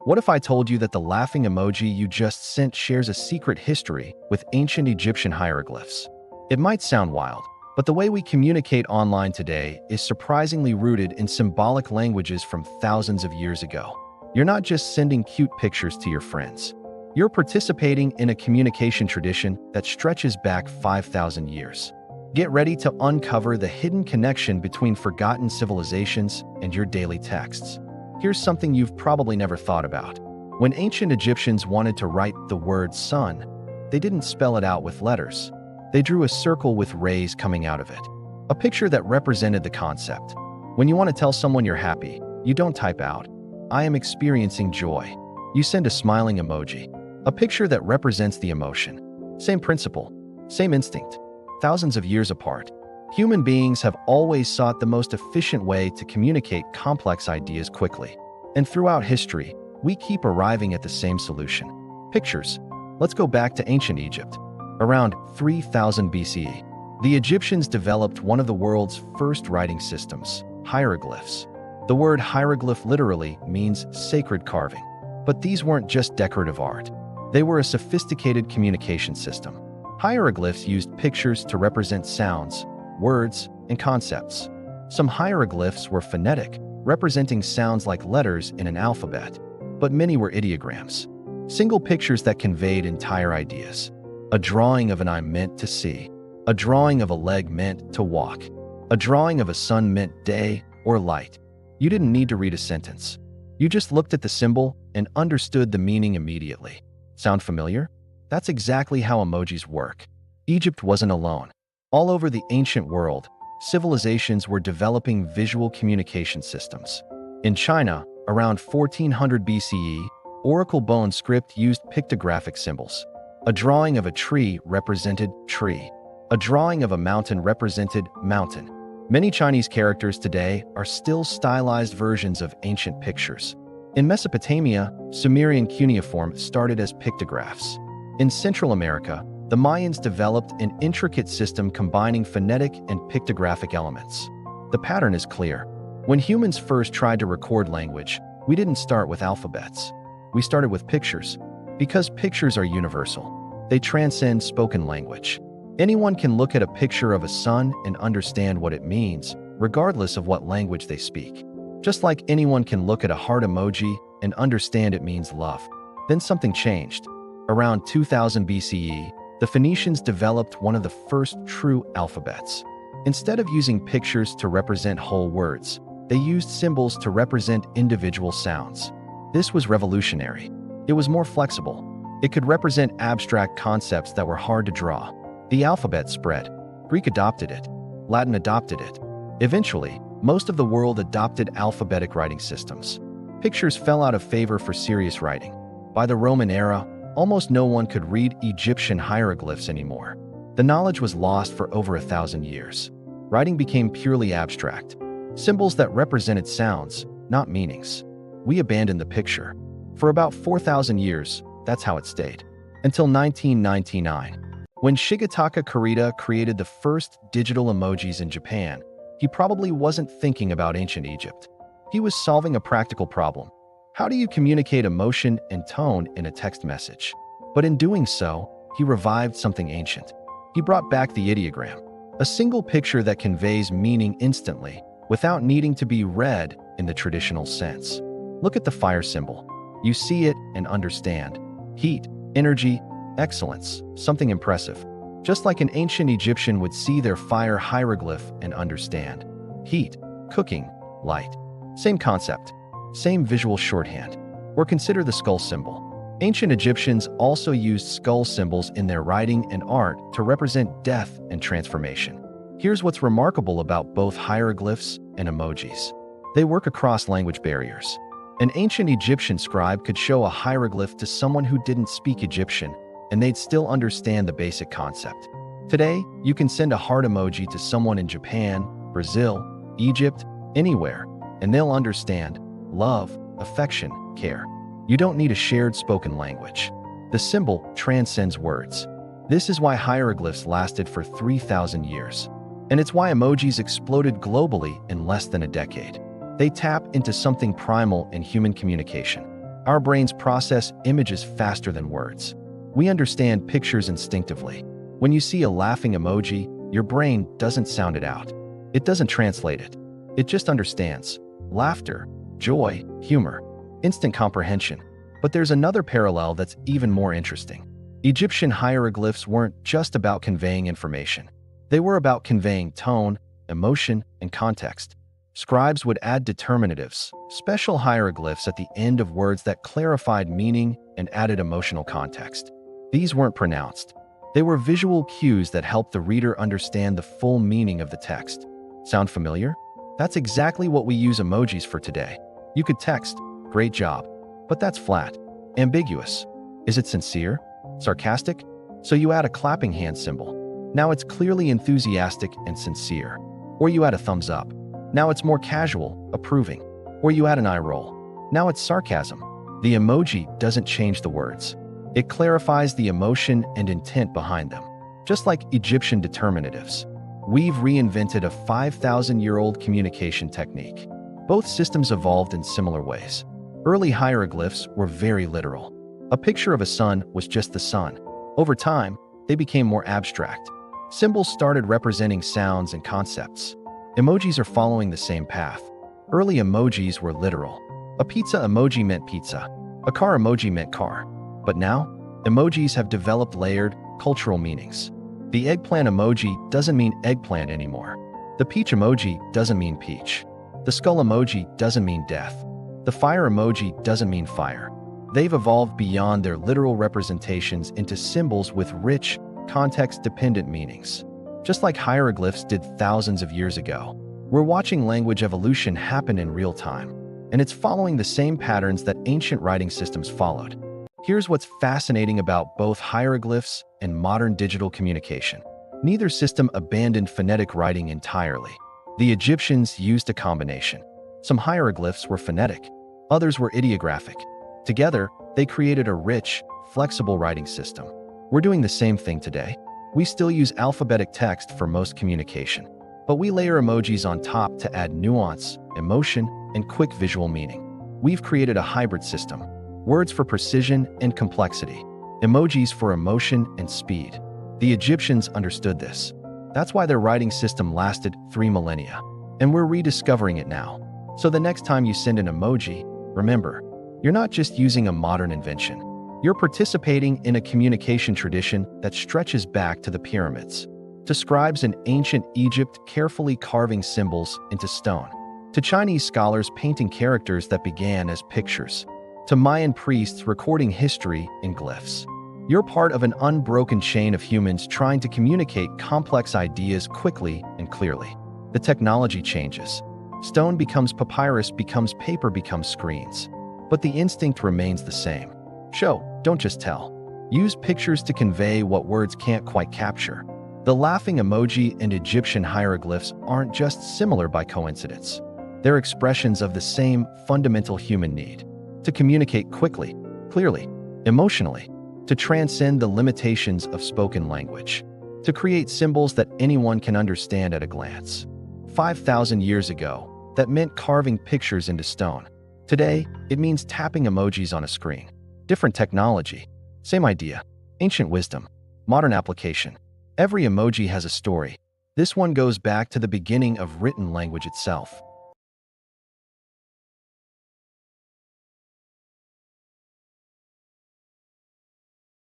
What if I told you that the laughing emoji you just sent shares a secret history with ancient Egyptian hieroglyphs? It might sound wild, but the way we communicate online today is surprisingly rooted in symbolic languages from thousands of years ago. You're not just sending cute pictures to your friends. You're participating in a communication tradition that stretches back 5,000 years. Get ready to uncover the hidden connection between forgotten civilizations and your daily texts. Here's something you've probably never thought about. When ancient Egyptians wanted to write the word sun, they didn't spell it out with letters. They drew a circle with rays coming out of it, a picture that represented the concept. When you want to tell someone you're happy, you don't type out, "I am experiencing joy." You send a smiling emoji, a picture that represents the emotion. Same principle, same instinct. Thousands of years apart, human beings have always sought the most efficient way to communicate complex ideas quickly. And throughout history, we keep arriving at the same solution: pictures. Let's go back to ancient Egypt. Around 3000 BCE, the Egyptians developed one of the world's first writing systems, hieroglyphs. The word hieroglyph literally means sacred carving. But these weren't just decorative art. They were a sophisticated communication system. Hieroglyphs used pictures to represent sounds, words, and concepts. Some hieroglyphs were phonetic, representing sounds like letters in an alphabet, but many were ideograms, single pictures that conveyed entire ideas. A drawing of an eye meant to see. A drawing of a leg meant to walk. A drawing of a sun meant day or light. You didn't need to read a sentence. You just looked at the symbol and understood the meaning immediately. Sound familiar? That's exactly how emojis work. Egypt wasn't alone. All over the ancient world, civilizations were developing visual communication systems. In China, around 1400 BCE, Oracle bone script used pictographic symbols. A drawing of a tree represented tree. A drawing of a mountain represented mountain. Many Chinese characters today are still stylized versions of ancient pictures. In Mesopotamia, Sumerian cuneiform started as pictographs. In Central America, the Mayans developed an intricate system combining phonetic and pictographic elements. The pattern is clear. When humans first tried to record language, we didn't start with alphabets. We started with pictures. Because pictures are universal, they transcend spoken language. Anyone can look at a picture of a sun and understand what it means, regardless of what language they speak. Just like anyone can look at a heart emoji and understand it means love. Then something changed. Around 2000 BCE, the Phoenicians developed one of the first true alphabets. Instead of using pictures to represent whole words, they used symbols to represent individual sounds. This was revolutionary. It was more flexible. It could represent abstract concepts that were hard to draw. The alphabet spread. Greek adopted it. Latin adopted it. Eventually, most of the world adopted alphabetic writing systems. Pictures fell out of favor for serious writing. By the Roman era, almost no one could read Egyptian hieroglyphs anymore. The knowledge was lost for over 1,000 years. Writing became purely abstract. Symbols that represented sounds, not meanings. We abandoned the picture. For about 4,000 years, that's how it stayed. Until 1999. When Shigetaka Kurita created the first digital emojis in Japan, he probably wasn't thinking about ancient Egypt. He was solving a practical problem. How do you communicate emotion and tone in a text message? But in doing so, he revived something ancient. He brought back the ideogram, a single picture that conveys meaning instantly, without needing to be read in the traditional sense. Look at the fire symbol. You see it and understand. Heat, energy, excellence, something impressive. Just like an ancient Egyptian would see their fire hieroglyph and understand. Heat, cooking, light. Same concept, same visual shorthand. Or consider the skull symbol. Ancient Egyptians also used skull symbols in their writing and art to represent death and transformation. Here's what's remarkable about both hieroglyphs and emojis. They work across language barriers. An ancient Egyptian scribe could show a hieroglyph to someone who didn't speak Egyptian, and they'd still understand the basic concept. Today, you can send a heart emoji to someone in Japan, Brazil, Egypt, anywhere, and they'll understand love, affection, care. You don't need a shared spoken language. The symbol transcends words. This is why hieroglyphs lasted for 3,000 years. And it's why emojis exploded globally in less than a decade. They tap into something primal in human communication. Our brains process images faster than words. We understand pictures instinctively. When you see a laughing emoji, your brain doesn't sound it out. It doesn't translate it. It just understands. Laughter, joy, humor, instant comprehension. But there's another parallel that's even more interesting. Egyptian hieroglyphs weren't just about conveying information. They were about conveying tone, emotion, and context. Scribes would add determinatives, special hieroglyphs at the end of words that clarified meaning and added emotional context. These weren't pronounced. They were visual cues that helped the reader understand the full meaning of the text. Sound familiar? That's exactly what we use emojis for today. You could text, "Great job," but that's flat. Ambiguous. Is it sincere? Sarcastic? So you add a clapping hand symbol. Now it's clearly enthusiastic and sincere. Or you add a thumbs up. Now it's more casual, approving. Or you add an eye roll. Now it's sarcasm. The emoji doesn't change the words. It clarifies the emotion and intent behind them. Just like Egyptian determinatives, we've reinvented a 5,000-year-old communication technique. Both systems evolved in similar ways. Early hieroglyphs were very literal. A picture of a sun was just the sun. Over time, they became more abstract. Symbols started representing sounds and concepts. Emojis are following the same path. Early emojis were literal. A pizza emoji meant pizza. A car emoji meant car. But now, emojis have developed layered, cultural meanings. The eggplant emoji doesn't mean eggplant anymore. The peach emoji doesn't mean peach. The skull emoji doesn't mean death. The fire emoji doesn't mean fire. They've evolved beyond their literal representations into symbols with rich, context-dependent meanings. Just like hieroglyphs did thousands of years ago, we're watching language evolution happen in real time, and it's following the same patterns that ancient writing systems followed. Here's what's fascinating about both hieroglyphs and modern digital communication. Neither system abandoned phonetic writing entirely. The Egyptians used a combination. Some hieroglyphs were phonetic, others were ideographic. Together, they created a rich, flexible writing system. We're doing the same thing today. We still use alphabetic text for most communication, but we layer emojis on top to add nuance, emotion, and quick visual meaning. We've created a hybrid system. Words for precision and complexity. Emojis for emotion and speed. The Egyptians understood this. That's why their writing system lasted 3 millennia. And we're rediscovering it now. So the next time you send an emoji, remember, you're not just using a modern invention. You're participating in a communication tradition that stretches back to the pyramids, to scribes in ancient Egypt carefully carving symbols into stone, to Chinese scholars painting characters that began as pictures, to Mayan priests recording history in glyphs. You're part of an unbroken chain of humans trying to communicate complex ideas quickly and clearly. The technology changes. Stone becomes papyrus, becomes paper, becomes screens. But the instinct remains the same. Show, don't just tell. Use pictures to convey what words can't quite capture. The laughing emoji and Egyptian hieroglyphs aren't just similar by coincidence. They're expressions of the same fundamental human need: to communicate quickly, clearly, emotionally, to transcend the limitations of spoken language, to create symbols that anyone can understand at a glance. 5,000 years ago, that meant carving pictures into stone. Today, it means tapping emojis on a screen. Different technology, same idea. Ancient wisdom, modern application. Every emoji has a story. This one goes back to the beginning of written language itself.